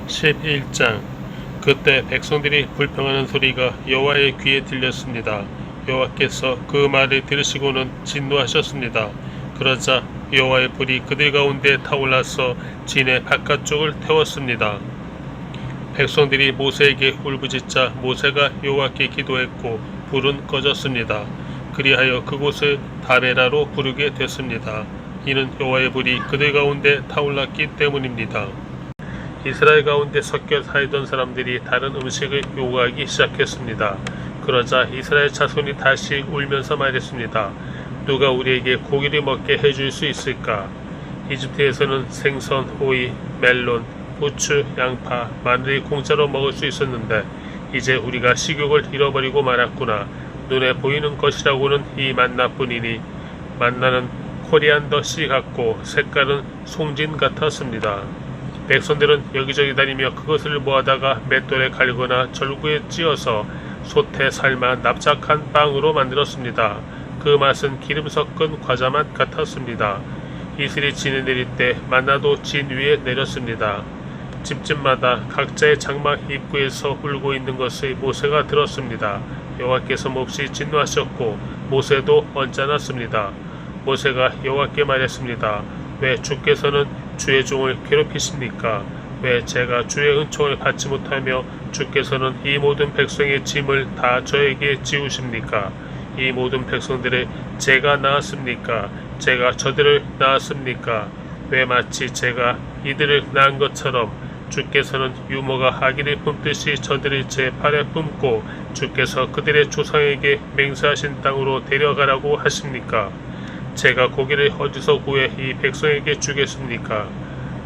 11장. 그때 백성들이 불평하는 소리가 여호와의 귀에 들렸습니다. 여호와께서 그 말을 들으시고는 진노하셨습니다. 그러자 여호와의 불이 그들 가운데 타올라서 진의 바깥쪽을 태웠습니다. 백성들이 모세에게 울부짖자 모세가 여호와께 기도했고 불은 꺼졌습니다. 그리하여 그곳을 다베라로 부르게 됐습니다. 이는 여호와의 불이 그들 가운데 타올랐기 때문입니다. 이스라엘 가운데 섞여 살던 사람들이 다른 음식을 요구하기 시작했습니다. 그러자 이스라엘 자손이 다시 울면서 말했습니다. 누가 우리에게 고기를 먹게 해줄 수 있을까? 이집트에서는 생선, 오이, 멜론, 부추, 양파, 마늘이 공짜로 먹을 수 있었는데 이제 우리가 식욕을 잃어버리고 말았구나. 눈에 보이는 것이라고는 이 만나뿐이니 만나는 코리안더 씨 같고 색깔은 송진 같았습니다. 백성들은 여기저기 다니며 그것을 모아다가 맷돌에 갈거나 절구에 찧어서 솥에 삶아 납작한 빵으로 만들었습니다. 그 맛은 기름 섞은 과자 맛 같았습니다. 이슬이 진에 내릴 때 만나도 진 위에 내렸습니다. 집집마다 각자의 장막 입구에서 울고 있는 것을 모세가 들었습니다. 여호와께서 몹시 진노하셨고 모세도 언짢았습니다. 모세가 여호와께 말했습니다. 왜 주께서는 주의 종을 괴롭히십니까? 왜 제가 주의 은총을 받지 못하며 주께서는 이 모든 백성의 짐을 다 저에게 지우십니까? 이 모든 백성들을 제가 낳았습니까? 제가 저들을 낳았습니까? 왜 마치 제가 이들을 낳은 것처럼 주께서는 유모가 아기를 품듯이 저들을 제 팔에 품고 주께서 그들의 조상에게 맹세하신 땅으로 데려가라고 하십니까? 제가 고기를 어디서 구해 이 백성에게 주겠습니까?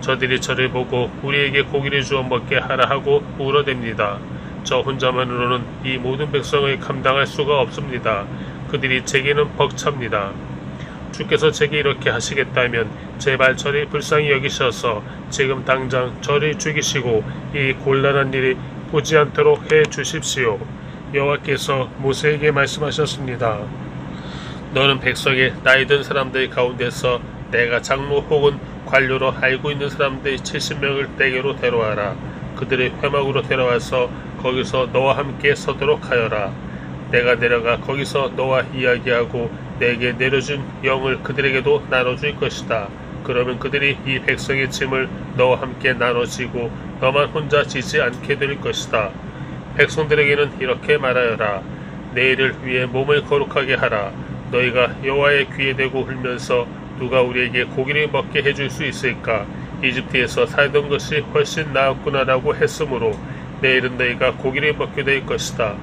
저들이 저를 보고 우리에게 고기를 주어 먹게 하라 하고 울어댑니다. 저 혼자만으로는 이 모든 백성을 감당할 수가 없습니다. 그들이 제게는 벅찹니다. 주께서 제게 이렇게 하시겠다면 제발 저를 불쌍히 여기셔서 지금 당장 저를 죽이시고 이 곤란한 일을 보지 않도록 해 주십시오. 여호와께서 모세에게 말씀하셨습니다. 너는 백성의 나이든 사람들 가운데서 내가 장로 혹은 관료로 알고 있는 사람들 70명을 내게로 데려와라. 그들을 회막으로 데려와서 거기서 너와 함께 서도록 하여라. 내가 내려가 거기서 너와 이야기하고 내게 내려준 영을 그들에게도 나눠줄 것이다. 그러면 그들이 이 백성의 짐을 너와 함께 나눠지고 너만 혼자 지지 않게 될 것이다. 백성들에게는 이렇게 말하여라. 내일을 위해 몸을 거룩하게 하라. 너희가 여호와의 귀에 대고 울면서 누가 우리에게 고기를 먹게 해줄 수 있을까? 이집트에서 살던 것이 훨씬 나았구나라고 했으므로 내일은 너희가 고기를 먹게 될 것이다.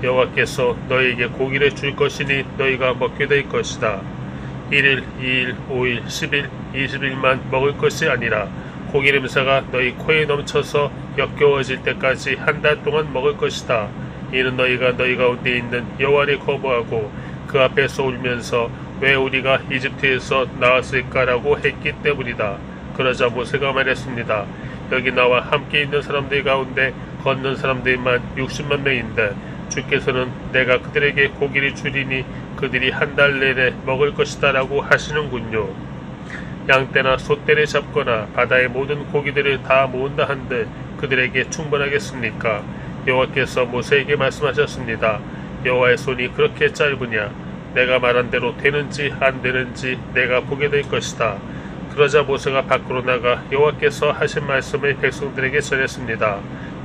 여호와께서 너희에게 고기를 줄 것이니 너희가 먹게 될 것이다. 1일, 2일, 5일, 10일, 20일만 먹을 것이 아니라 고기 냄새가 너희 코에 넘쳐서 역겨워질 때까지 한 달 동안 먹을 것이다. 이는 너희가 너희 가운데 있는 여호와를 거부하고 그 앞에서 울면서 왜 우리가 이집트에서 나왔을까라고 했기 때문이다. 그러자 모세가 말했습니다. 여기 나와 함께 있는 사람들 가운데 걷는 사람들만 60만 명인데 주께서는 내가 그들에게 고기를 주리니 그들이 한 달 내내 먹을 것이다 라고 하시는군요. 양떼나 소떼를 잡거나 바다의 모든 고기들을 다 모은다 한들 그들에게 충분하겠습니까? 여호와께서 모세에게 말씀하셨습니다. 여호와의 손이 그렇게 짧으냐? 내가 말한 대로 되는지 안 되는지 내가 보게 될 것이다. 그러자 모세가 밖으로 나가 여호와께서 하신 말씀을 백성들에게 전했습니다.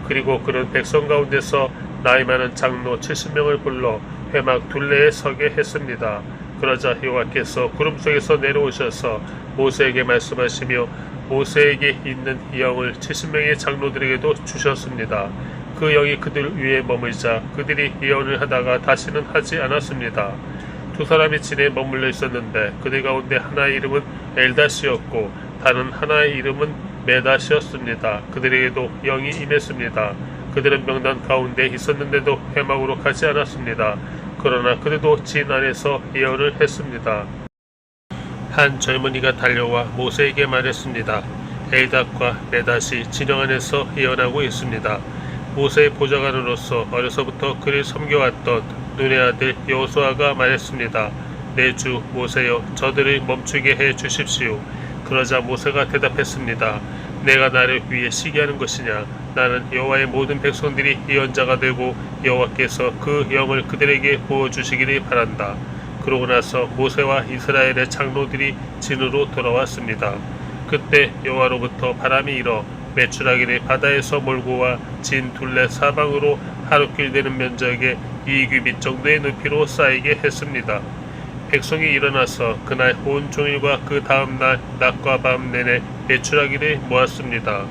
그리고 그는 백성 가운데서 나이 많은 장로 70명을 불러 회막 둘레에 서게 했습니다. 그러자 여호와께서 구름 속에서 내려오셔서 모세에게 말씀하시며 모세에게 있는 이 영을 70명의 장로들에게도 주셨습니다. 그 영이 그들 위에 머물자 그들이 예언을 하다가 다시는 하지 않았습니다. 두 사람이 진에 머물러 있었는데 그들 가운데 하나의 이름은 엘닷이었고 다른 하나의 이름은 메닷이었습니다. 그들에게도 영이 임했습니다. 그들은 명단 가운데 있었는데도 회막으로 가지 않았습니다. 그러나 그들도 진 안에서 예언을 했습니다. 한 젊은이가 달려와 모세에게 말했습니다. 엘닷과 메닷이 진영 안에서 예언하고 있습니다. 모세의 보좌관으로서 어려서부터 그를 섬겨왔던 눈의 아들 여호수아가 말했습니다. 내 주 모세여 저들을 멈추게 해 주십시오. 그러자 모세가 대답했습니다. 내가 나를 위해 시기하는 것이냐? 나는 여호와의 모든 백성들이 예언자가 되고 여호와께서 그 영을 그들에게 부어주시기를 바란다. 그러고 나서 모세와 이스라엘의 장로들이 진으로 돌아왔습니다. 그때 여호와로부터 바람이 일어 메추라기를 바다에서 몰고 와 진 둘레 사방으로 하루길 되는 면적의 2규빗 정도의 높이로 쌓이게 했습니다. 백성이 일어나서 그날 온종일과 그 다음날 낮과 밤 내내 메추라기를 모았습니다.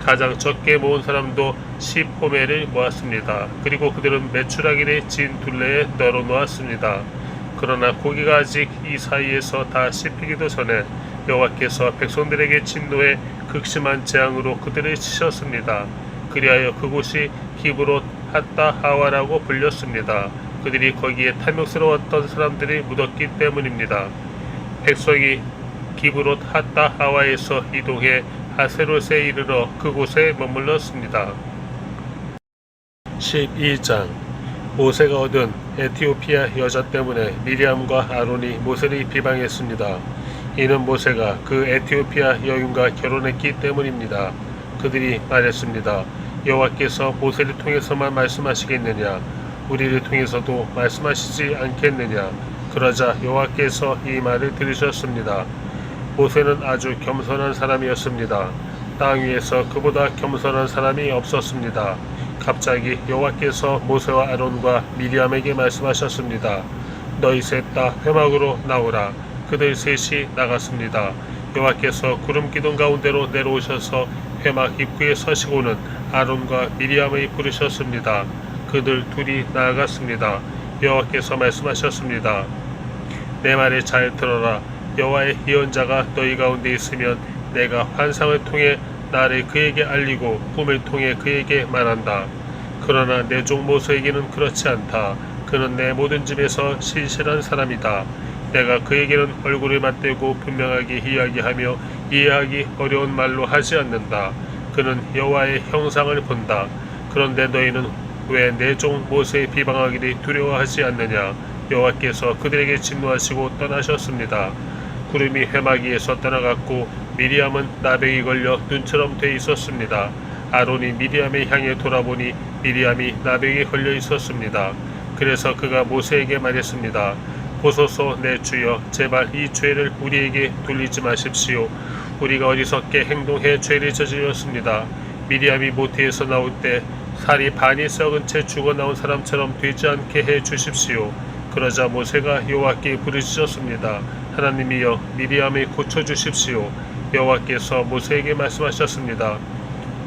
가장 적게 모은 사람도 10호멜을 모았습니다. 그리고 그들은 메추라기를 진 둘레에 널어 놓았습니다. 그러나 고기가 아직 이 사이에서 다 씹히기도 전에 여호와께서 백성들에게 진노해 극심한 재앙으로 그들을 치셨습니다. 그리하여 그곳이 기브롯 핫다 하와라고 불렸습니다. 그들이 거기에 탐욕스러웠던 사람들이 묻었기 때문입니다. 백성이 기브롯 핫다 하와에서 이동해 하세롯에 이르러 그곳에 머물렀습니다. 12장 모세가 얻은 에티오피아 여자 때문에 미리암과 아론이 모세를 비방했습니다. 이는 모세가 그 에티오피아 여인과 결혼했기 때문입니다. 그들이 말했습니다. 여호와께서 모세를 통해서만 말씀하시겠느냐? 우리를 통해서도 말씀하시지 않겠느냐? 그러자 여호와께서 이 말을 들으셨습니다. 모세는 아주 겸손한 사람이었습니다. 땅 위에서 그보다 겸손한 사람이 없었습니다. 갑자기 여호와께서 모세와 아론과 미리암에게 말씀하셨습니다. 너희 셋 다 회막으로 나오라. 그들 셋이 나갔습니다. 여호와께서 구름 기둥 가운데로 내려오셔서 회막 입구에 서시고는 아론과 미리암을 부르셨습니다. 그들 둘이 나아갔습니다. 여호와께서 말씀하셨습니다. 내 말을 잘 들어라. 여호와의 예언자가 너희 가운데 있으면 내가 환상을 통해 나를 그에게 알리고 꿈을 통해 그에게 말한다. 그러나 내 종 모세에게는 그렇지 않다. 그는 내 모든 집에서 신실한 사람이다. 내가 그에게는 얼굴을 맞대고 분명하게 이야기하며 이해하기 어려운 말로 하지 않는다. 그는 여호와의 형상을 본다. 그런데 너희는 왜 내 종 모세의 비방하기를 두려워하지 않느냐? 여호와께서 그들에게 진노하시고 떠나셨습니다. 구름이 회막 위에서 떠나갔고 미리암은 나병이 걸려 눈처럼 돼 있었습니다. 아론이 미리암을 향해 돌아보니 미리암이 나병에 걸려 있었습니다. 그래서 그가 모세에게 말했습니다. 보소서 내 주여, 제발 이 죄를 우리에게 돌리지 마십시오. 우리가 어리석게 행동해 죄를 저질렀습니다. 미리암이 모태에서 나올 때 살이 반이 썩은 채 죽어 나온 사람처럼 되지 않게 해 주십시오. 그러자 모세가 여호와께 부르짖었습니다. 하나님이여, 미리암을 고쳐주십시오. 여호와께서 모세에게 말씀하셨습니다.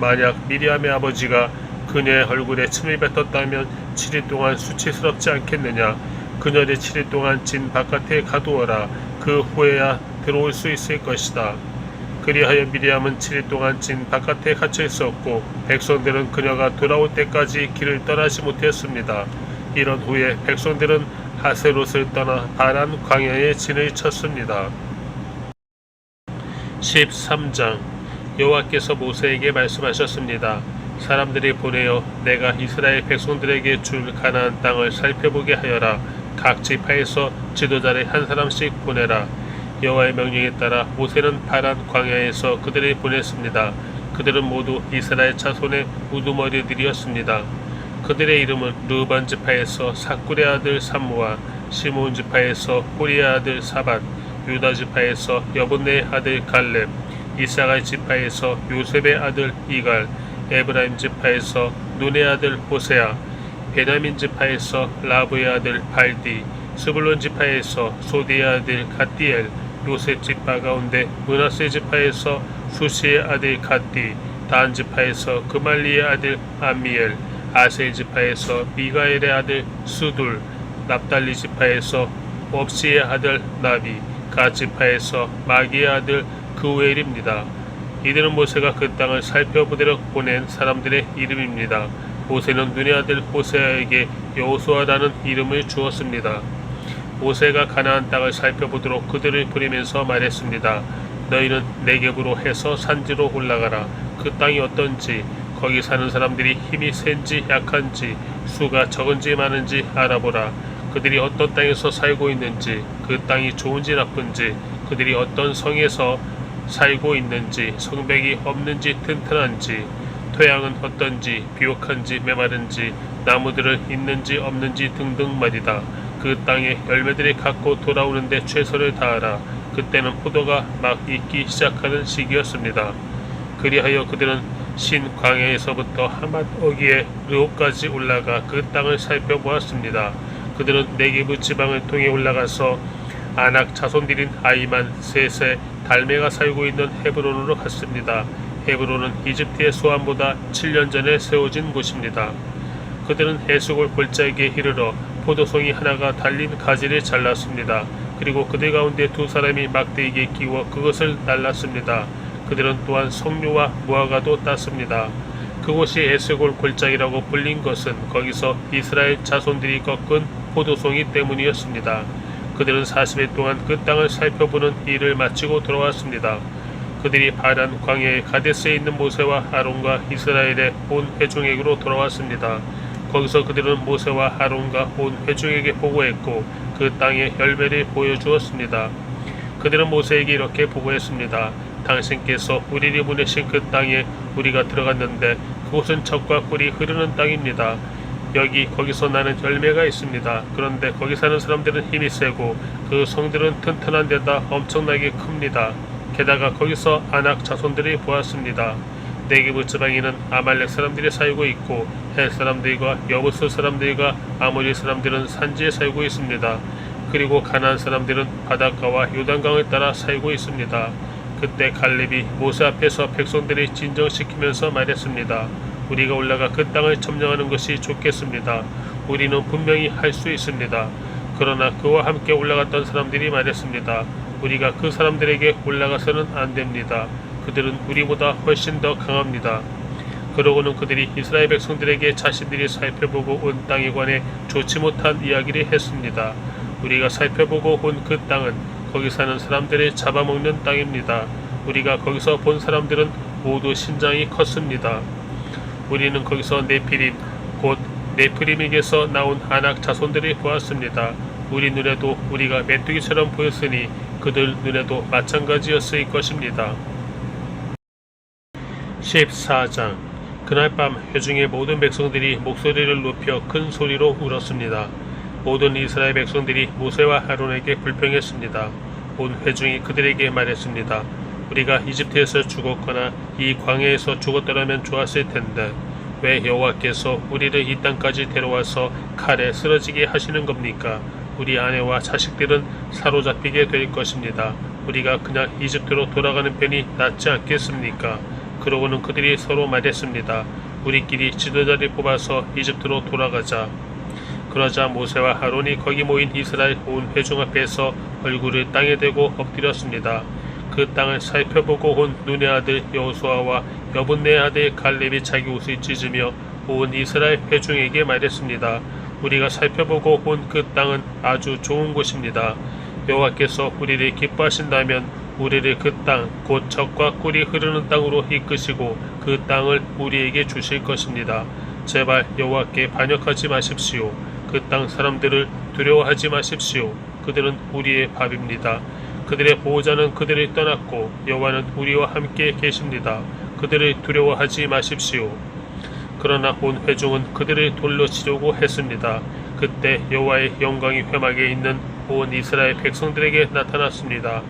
만약 미리암의 아버지가 그녀의 얼굴에 침을 뱉었다면 7일 동안 수치스럽지 않겠느냐? 그녀를 7일 동안 진 바깥에 가두어라. 그 후에야 들어올 수 있을 것이다. 그리하여 미리암은 7일 동안 진 바깥에 갇혀 있었고 백성들은 그녀가 돌아올 때까지 길을 떠나지 못했습니다. 이런 후에 백성들은 하세롯을 떠나 바란 광야에 진을 쳤습니다. 13장 여호와께서 모세에게 말씀하셨습니다. 사람들이 보내어 내가 이스라엘 백성들에게 줄 가나안 땅을 살펴보게 하여라. 각 지파에서 지도자를 한 사람씩 보내라. 여호와의 명령에 따라 모세는 바란 광야에서 그들을 보냈습니다. 그들은 모두 이스라엘 자손의 우두머리들이었습니다. 그들의 이름은 르우반 지파에서 사꿀의 아들 삼무아, 시므온 지파에서 호리의 아들 사밧, 유다 지파에서 여분네의 아들 갈렙, 이사갈 지파에서 요셉의 아들 이갈, 에브라임 지파에서 눈의 아들 호세아, 베냐민 지파에서 라브의 아들 발디, 스불론 지파에서 소디의 아들 갓디엘, 요셉 지파 가운데 므낫세 지파에서 수시의 아들 갓디, 단 지파에서 그말리의 아들 암미엘, 아셀 지파에서 미가엘의 아들 수둘, 납달리 지파에서 옵시의 아들 나비, 갓 지파에서 마기의 아들 그우엘입니다. 이들은 모세가 그 땅을 살펴보도록 보낸 사람들의 이름입니다. 모세는 눈의 아들 호세아에게 여호수아라는 이름을 주었습니다. 모세가 가나안 땅을 살펴보도록 그들을 부리면서 말했습니다. 너희는 네겝으로 해서 산지로 올라가라. 그 땅이 어떤지, 거기 사는 사람들이 힘이 센지 약한지, 수가 적은지 많은지 알아보라. 그들이 어떤 땅에서 살고 있는지, 그 땅이 좋은지 나쁜지, 그들이 어떤 성에서 살고 있는지, 성벽이 없는지 튼튼한지, 토양은 어떤지, 비옥한지 메마른지, 나무들은 있는지 없는지 등등 말이다. 그 땅의 열매들이 갖고 돌아오는데 최선을 다하라. 그때는 포도가 막 익기 시작하는 시기였습니다. 그리하여 그들은 신 광야에서부터 하맛 어기에 르홉까지 올라가 그 땅을 살펴보았습니다. 그들은 네게브 지방을 통해 올라가서 아낙 자손들인 아이만, 셋의 달메가 살고 있는 헤브론으로 갔습니다. 헤브론은 이집트의 소환보다 7년 전에 세워진 곳입니다. 그들은 에스골 골짜기에 이르러 포도송이 하나가 달린 가지를 잘랐습니다. 그리고 그들 가운데 두 사람이 막대기에 끼워 그것을 날랐습니다. 그들은 또한 석류와 무화과도 땄습니다. 그곳이 에스골 골짜기라고 불린 것은 거기서 이스라엘 자손들이 꺾은 포도송이 때문이었습니다. 그들은 40일 동안 그 땅을 살펴보는 일을 마치고 돌아왔습니다. 그들이 바란 광야의 가데스에 있는 모세와 아론과 이스라엘의 온 회중에게로 돌아왔습니다. 거기서 그들은 모세와 아론과 온 회중에게 보고했고 그 땅의 열매를 보여주었습니다. 그들은 모세에게 이렇게 보고했습니다. 당신께서 우리를 보내신 그 땅에 우리가 들어갔는데 그곳은 젖과 꿀이 흐르는 땅입니다. 거기서 나는 열매가 있습니다. 그런데 거기 사는 사람들은 힘이 세고 그 성들은 튼튼한 데다 엄청나게 큽니다. 게다가 거기서 아낙 자손들이 보았습니다. 네게브 지방에는 아말렉 사람들이 살고 있고 헷 사람들과 여부스 사람들과 아모리 사람들은 산지에 살고 있습니다. 그리고 가나안 사람들은 바닷가와 요단강을 따라 살고 있습니다. 그때 갈렙이 모세 앞에서 백성들을 진정시키면서 말했습니다. 우리가 올라가 그 땅을 점령하는 것이 좋겠습니다. 우리는 분명히 할 수 있습니다. 그러나 그와 함께 올라갔던 사람들이 말했습니다. 우리가 그 사람들에게 올라가서는 안 됩니다. 그들은 우리보다 훨씬 더 강합니다. 그러고는 그들이 이스라엘 백성들에게 자신들이 살펴보고 온 땅에 관해 좋지 못한 이야기를 했습니다. 우리가 살펴보고 온 그 땅은 거기 사는 사람들을 잡아먹는 땅입니다. 우리가 거기서 본 사람들은 모두 신장이 컸습니다. 우리는 거기서 네피림, 곧 네프림에게서 나온 아낙 자손들을 보았습니다. 우리 눈에도 우리가 메뚜기처럼 보였으니 그들 눈에도 마찬가지였을 것입니다. 14장. 그날 밤 회중의 모든 백성들이 목소리를 높여 큰 소리로 울었습니다. 모든 이스라엘 백성들이 모세와 아론에게 불평했습니다. 온 회중이 그들에게 말했습니다. 우리가 이집트에서 죽었거나 이 광야에서 죽었더라면 좋았을 텐데 왜 여호와께서 우리를 이 땅까지 데려와서 칼에 쓰러지게 하시는 겁니까? 우리 아내와 자식들은 사로잡히게 될 것입니다. 우리가 그냥 이집트로 돌아가는 편이 낫지 않겠습니까? 그러고는 그들이 서로 말했습니다. 우리끼리 지도자를 뽑아서 이집트로 돌아가자. 그러자 모세와 아론이 거기 모인 이스라엘 온 회중 앞에서 얼굴을 땅에 대고 엎드렸습니다. 그 땅을 살펴보고 온 눈의 아들 여호수아와 여분네의 아들 갈렙이 자기 옷을 찢으며 온 이스라엘 회중에게 말했습니다. 우리가 살펴보고 온 그 땅은 아주 좋은 곳입니다. 여호와께서 우리를 기뻐하신다면 우리를 그 땅, 곧 젖과 꿀이 흐르는 땅으로 이끄시고 그 땅을 우리에게 주실 것입니다. 제발 여호와께 반역하지 마십시오. 그 땅 사람들을 두려워하지 마십시오. 그들은 우리의 밥입니다. 그들의 보호자는 그들을 떠났고 여호와는 우리와 함께 계십니다. 그들을 두려워하지 마십시오. 그러나 온 회중은 그들을 돌로 치려고 했습니다. 그때 여호와의 영광이 회막에 있는 온 이스라엘 백성들에게 나타났습니다.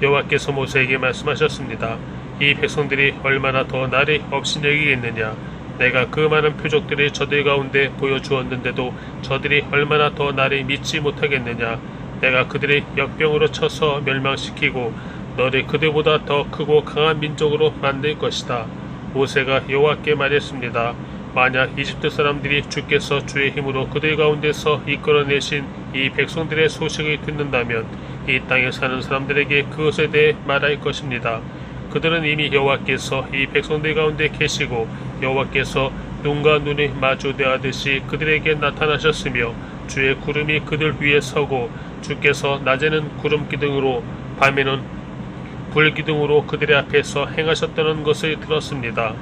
여호와께서 모세에게 말씀하셨습니다. 이 백성들이 얼마나 더 나를 업신여기겠느냐. 내가 그 많은 표적들을 저들 가운데 보여주었는데도 저들이 얼마나 더 나를 믿지 못하겠느냐. 내가 그들을 역병으로 쳐서 멸망시키고 너를 그들보다 더 크고 강한 민족으로 만들 것이다. 모세가 여호와께 말했습니다. 만약 이집트 사람들이 주께서 주의 힘으로 그들 가운데서 이끌어내신 이 백성들의 소식을 듣는다면 이 땅에 사는 사람들에게 그것에 대해 말할 것입니다. 그들은 이미 여호와께서 이 백성들 가운데 계시고 여호와께서 눈과 눈이 마주대하듯이 그들에게 나타나셨으며 주의 구름이 그들 위에 서고 주께서 낮에는 구름 기둥으로 밤에는 불 기둥으로 그들의 앞에서 행하셨다는 것을 들었습니다.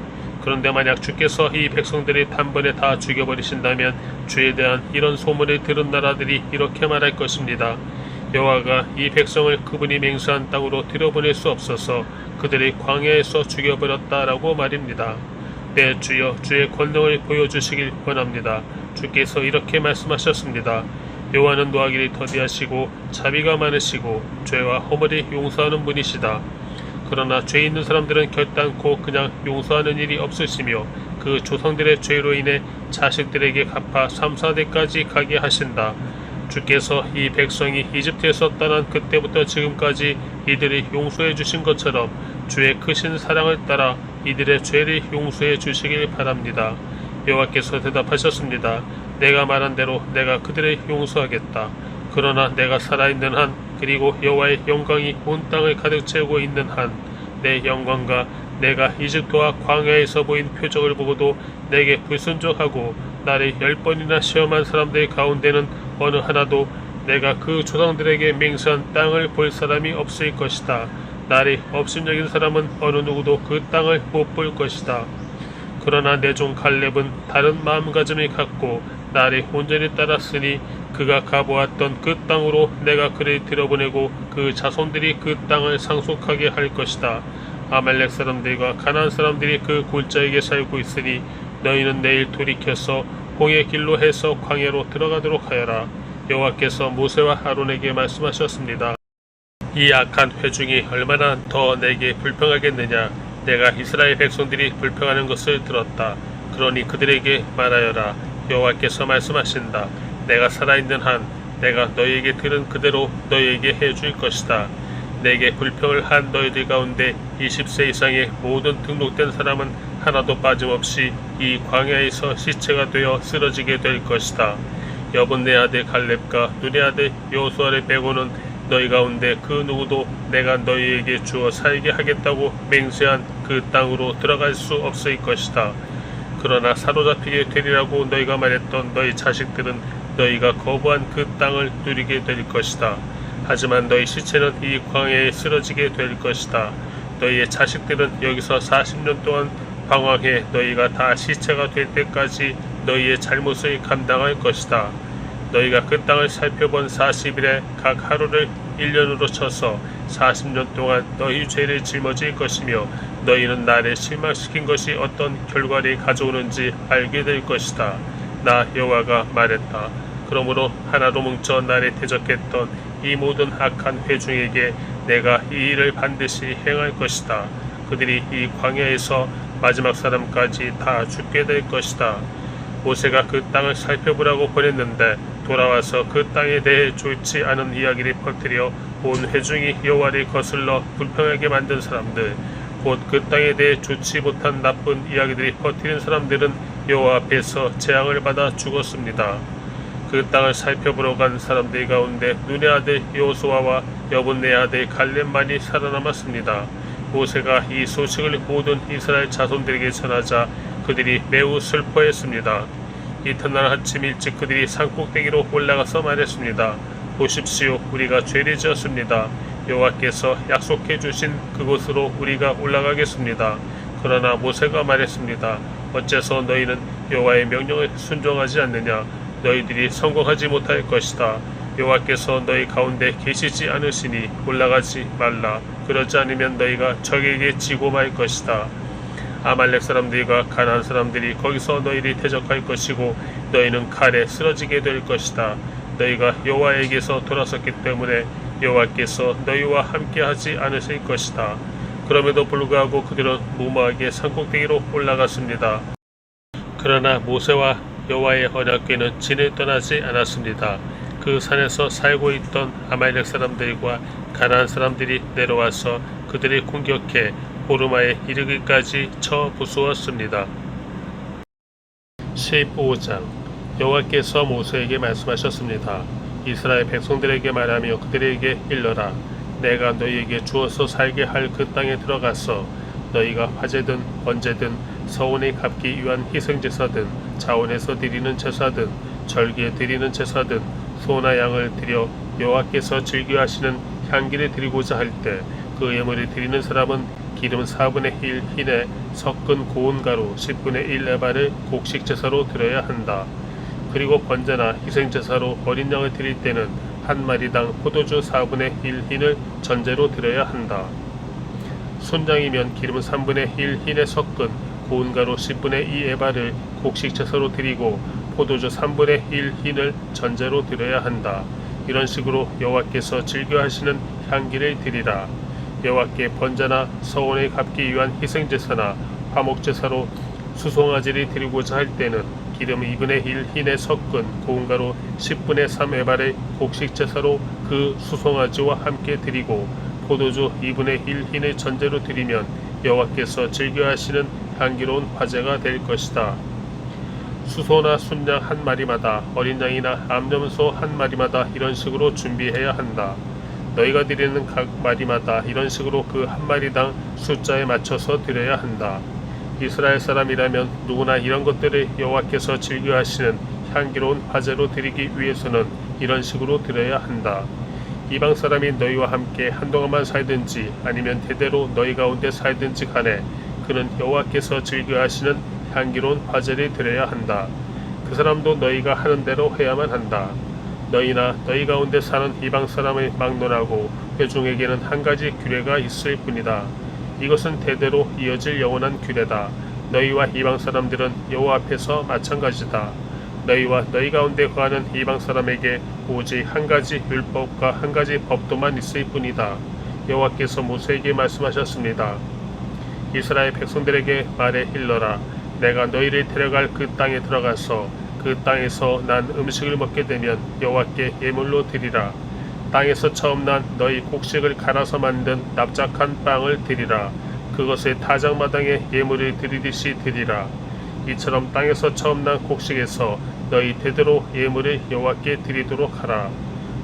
그런데 만약 주께서 이 백성들을 단번에 다 죽여버리신다면 주에 대한 이런 소문을 들은 나라들이 이렇게 말할 것입니다. 여호와가 이 백성을 그분이 맹세한 땅으로 들여보낼 수 없어서 그들이 광야에서 죽여버렸다라고 말입니다. 내 주여 주의 권능을 보여주시길 원합니다. 주께서 이렇게 말씀하셨습니다. 여호와는 노하기를 더디하시고 자비가 많으시고 죄와 허물이 용서하는 분이시다. 그러나 죄 있는 사람들은 결단코 그냥 용서하는 일이 없으시며 그 조상들의 죄로 인해 자식들에게 갚아 3, 4대까지 가게 하신다. 주께서 이 백성이 이집트에서 떠난 그때부터 지금까지 이들이 용서해 주신 것처럼 주의 크신 사랑을 따라 이들의 죄를 용서해 주시길 바랍니다. 여호와께서 대답하셨습니다. 내가 말한 대로 내가 그들을 용서하겠다. 그러나 내가 살아있는 한 그리고 여호와의 영광이 온 땅을 가득 채우고 있는 한 내 영광과 내가 이집트와 광야에서 보인 표적을 보고도 내게 불순종하고 나를 10번이나 시험한 사람들 가운데는 어느 하나도 내가 그 조상들에게 맹세한 땅을 볼 사람이 없을 것이다. 나를 업신여긴 사람은 어느 누구도 그 땅을 못 볼 것이다. 그러나 내 종 갈렙은 다른 마음가짐을 갖고 나를 온전히 따랐으니 그가 가보았던 그 땅으로 내가 그를 들여보내고 그 자손들이 그 땅을 상속하게 할 것이다. 아말렉 사람들과 가나안 사람들이 그 골짜기에 살고 있으니 너희는 내일 돌이켜서 홍해 길로 해서 광야로 들어가도록 하여라. 여호와께서 모세와 아론에게 말씀하셨습니다. 이 악한 회중이 얼마나 더 내게 불평하겠느냐. 내가 이스라엘 백성들이 불평하는 것을 들었다. 그러니 그들에게 말하여라. 여호와께서 말씀하신다. 내가 살아있는 한 내가 너희에게 들은 그대로 너희에게 해줄 것이다. 내게 불평을 한 너희들 가운데 20세 이상의 모든 등록된 사람은 하나도 빠짐없이 이 광야에서 시체가 되어 쓰러지게 될 것이다. 여분네 아들 갈렙과 눈의 아들 여호수아를 빼고는 너희 가운데 그 누구도 내가 너희에게 주어 살게 하겠다고 맹세한 그 땅으로 들어갈 수 없을 것이다. 그러나 사로잡히게 되리라고 너희가 말했던 너희 자식들은 너희가 거부한 그 땅을 누리게 될 것이다. 하지만 너희 시체는 이 광야에 쓰러지게 될 것이다. 너희의 자식들은 여기서 40년 동안 방황해 너희가 다 시체가 될 때까지 너희의 잘못을 감당할 것이다. 너희가 그 땅을 살펴본 40일에 각 하루를 1년으로 쳐서 40년 동안 너희 죄를 짊어질 것이며 너희는 나를 실망시킨 것이 어떤 결과를 가져오는지 알게 될 것이다. 나 여호와가 말했다. 그러므로 하나로 뭉쳐 나를 대적했던 이 모든 악한 회중에게 내가 이 일을 반드시 행할 것이다. 그들이 이 광야에서 마지막 사람까지 다 죽게 될 것이다. 모세가 그 땅을 살펴보라고 보냈는데 돌아와서 그 땅에 대해 좋지 않은 이야기를 퍼뜨려 온 회중이 여호와를 거슬러 불평하게 만든 사람들, 곧 그 땅에 대해 좋지 못한 나쁜 이야기들이 퍼뜨린 사람들은 여호와 앞에서 재앙을 받아 죽었습니다. 그 땅을 살펴보러 간 사람들 가운데 눈의 아들 여호수아와 여분네 아들 갈렙만이 살아남았습니다. 모세가 이 소식을 모든 이스라엘 자손들에게 전하자 그들이 매우 슬퍼했습니다. 이튿날 아침 일찍 그들이 산꼭대기로 올라가서 말했습니다. 보십시오, 우리가 죄를 지었습니다. 여호와께서 약속해 주신 그곳으로 우리가 올라가겠습니다. 그러나 모세가 말했습니다. 어째서 너희는 여호와의 명령을 순종하지 않느냐? 너희들이 성공하지 못할 것이다. 여호와께서 너희 가운데 계시지 않으시니 올라가지 말라. 그러지 않으면 너희가 적에게 지고 말 것이다. 아말렉 사람들과 가나안 사람들이 거기서 너희를 대적할 것이고 너희는 칼에 쓰러지게 될 것이다. 너희가 여호와에게서 돌아섰기 때문에 여호와께서 너희와 함께하지 않으실 것이다. 그럼에도 불구하고 그들은 무모하게 산꼭대기로 올라갔습니다. 그러나 모세와 여호와의 언약궤는 진을 떠나지 않았습니다. 그 산에서 살고 있던 아말렉 사람들과 가나안 사람들이 내려와서 그들을 공격해 호르마에 이르기까지 쳐 부수었습니다. 15장 여호와께서 모세에게 말씀하셨습니다. 이스라엘 백성들에게 말하며 그들에게 일러라. 내가 너희에게 주어서 살게 할 그 땅에 들어가서 너희가 화제든 번제든 서원에 갚기 위한 희생제사든 자원에서 드리는 제사든 절기에 드리는 제사든 소나 양을 드려 여호와께서 즐겨하시는 향기를 드리고자 할 때 그 예물을 드리는 사람은 기름 4분의 1 흰에 섞은 고운 가루 10분의 1 에바를 곡식 제사로 드려야 한다. 그리고 번제나 희생제사로 어린 양을 드릴 때는 한 마리당 포도주 4분의 1 흰을 전제로 드려야 한다. 순양이면 기름 3분의 1 흰에 섞은 고운 가루 10분의 2 에바를 곡식 제사로 드리고 포도주 3분의 1 흰을 전제로 드려야 한다. 이런 식으로 여호와께서 즐겨하시는 향기를 드리라. 여호와께 번제나 서원을 갚기 위한 희생제사나 화목제사로 수송아지를 드리고자 할 때는 기름 2분의 1 흰에 섞은 고운 가루 10분의 3 에바를 곡식 제사로 그 수송아지와 함께 드리고 포도주 2분의 1 흰을 전제로 드리면 여호와께서 즐겨하시는 향기로운 화제가 될 것이다. 수소나 순양 한 마리마다 어린 양이나 암염소 한 마리마다 이런 식으로 준비해야 한다. 너희가 드리는 각 마리마다 이런 식으로 그 한 마리당 숫자에 맞춰서 드려야 한다. 이스라엘 사람이라면 누구나 이런 것들을 여호와께서 즐겨하시는 향기로운 화제로 드리기 위해서는 이런 식으로 드려야 한다. 이방 사람이 너희와 함께 한동안만 살든지 아니면 대대로 너희 가운데 살든지 간에 그는 여호와께서 즐겨하시는 향기로운 화제를 드려야 한다. 그 사람도 너희가 하는 대로 해야만 한다. 너희나 너희 가운데 사는 이방 사람을 막론하고 회중에게는 한 가지 규례가 있을 뿐이다. 이것은 대대로 이어질 영원한 규례다. 너희와 이방 사람들은 여호와 앞에서 마찬가지다. 너희와 너희 가운데 거하는 이방 사람에게 오직 한 가지 율법과 한 가지 법도만 있을 뿐이다. 여호와께서 모세에게 말씀하셨습니다. 이스라엘 백성들에게 말해 일러라. 내가 너희를 데려갈 그 땅에 들어가서 그 땅에서 난 음식을 먹게 되면 여호와께 예물로 드리라. 땅에서 처음 난 너희 곡식을 갈아서 만든 납작한 빵을 드리라. 그것을 타작마당에 예물을 드리듯이 드리라. 이처럼 땅에서 처음 난 곡식에서 너희 대대로 예물을 여호와께 드리도록 하라.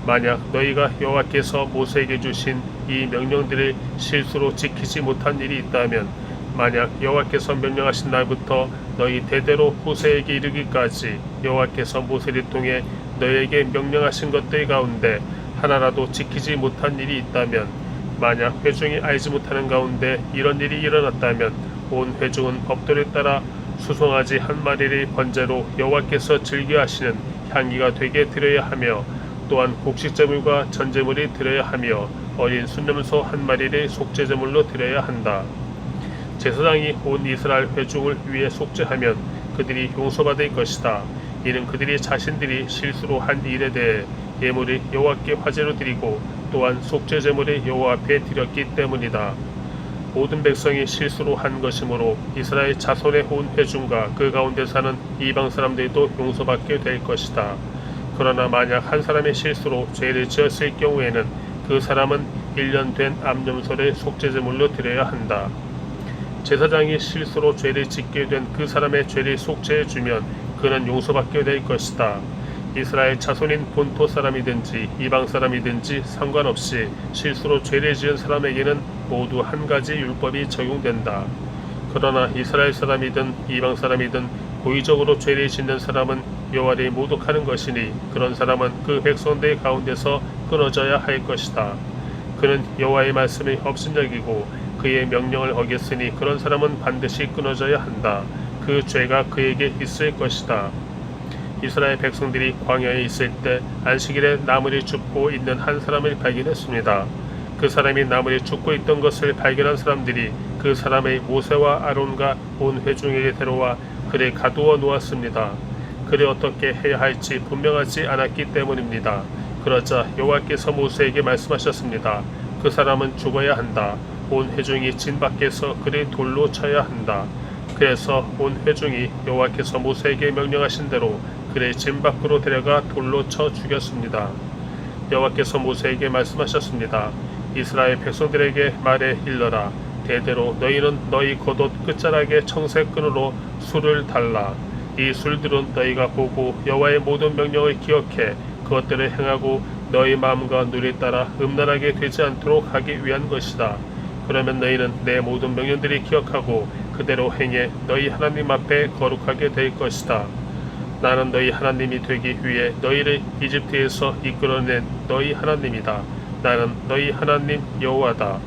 만약 너희가 여호와께서 모세에게 주신 이 명령들을 실수로 지키지 못한 일이 있다면 만약 여호와께서 명령하신 날부터 너희 대대로 후세에게 이르기까지 여호와께서 모세를 통해 너희에게 명령하신 것들 가운데 하나라도 지키지 못한 일이 있다면 만약 회중이 알지 못하는 가운데 이런 일이 일어났다면 온 회중은 법도를 따라 수송아지 한 마리를 번제로 여호와께서 즐겨하시는 향기가 되게 드려야 하며 또한 곡식제물과 전제물이 드려야 하며 어린 순염소 한 마리를 속죄제물로 드려야 한다. 제사장이 온 이스라엘 회중을 위해 속죄하면 그들이 용서받을 것이다. 이는 그들이 자신들이 실수로 한 일에 대해 예물을 여호와께 화제로 드리고 또한 속죄제물을 여호와 앞에 드렸기 때문이다. 모든 백성이 실수로 한 것이므로 이스라엘 자손의 온 회중과 그 가운데 사는 이방 사람들도 용서받게 될 것이다. 그러나 만약 한 사람의 실수로 죄를 지었을 경우에는 그 사람은 1년 된 암염소를 속죄제물로 드려야 한다. 제사장이 실수로 죄를 짓게 된 그 사람의 죄를 속죄해 주면 그는 용서받게 될 것이다. 이스라엘 자손인 본토 사람이든지 이방 사람이든지 상관없이 실수로 죄를 지은 사람에게는 모두 한 가지 율법이 적용된다. 그러나 이스라엘 사람이든 이방 사람이든 고의적으로 죄를 짓는 사람은 여호와를 모독하는 것이니 그런 사람은 그 백성들 가운데서 끊어져야 할 것이다. 그는 여호와의 말씀을 업신여기고 그의 명령을 어겼으니 그런 사람은 반드시 끊어져야 한다. 그 죄가 그에게 있을 것이다. 이스라엘 백성들이 광야에 있을 때 안식일에 나무를 줍고 있는 한 사람을 발견했습니다. 그 사람이 나무를 줍고 있던 것을 발견한 사람들이 그 사람의 모세와 아론과 온 회중에게 데려와 그를 가두어 놓았습니다. 그를 어떻게 해야 할지 분명하지 않았기 때문입니다. 그러자 여호와께서 모세에게 말씀하셨습니다. 그 사람은 죽어야 한다. 온 회중이 진 밖에서 그를 돌로 쳐야 한다. 그래서 온 회중이 여호와께서 모세에게 명령하신 대로 그를 진 밖으로 데려가 돌로 쳐 죽였습니다. 여호와께서 모세에게 말씀하셨습니다. 이스라엘 백성들에게 말해 일러라. 대대로 너희는 너희 겉옷 끝자락에 청색 끈으로 술을 달라. 이 술들은 너희가 보고 여호와의 모든 명령을 기억해 그것들을 행하고 너희 마음과 눈에 따라 음란하게 되지 않도록 하기 위한 것이다. 그러면 너희는 내 모든 명령들이 기억하고 그대로 행해 너희 하나님 앞에 거룩하게 될 것이다. 나는 너희 하나님이 되기 위해 너희를 이집트에서 이끌어낸 너희 하나님이다. 나는 너희 하나님 여호와다.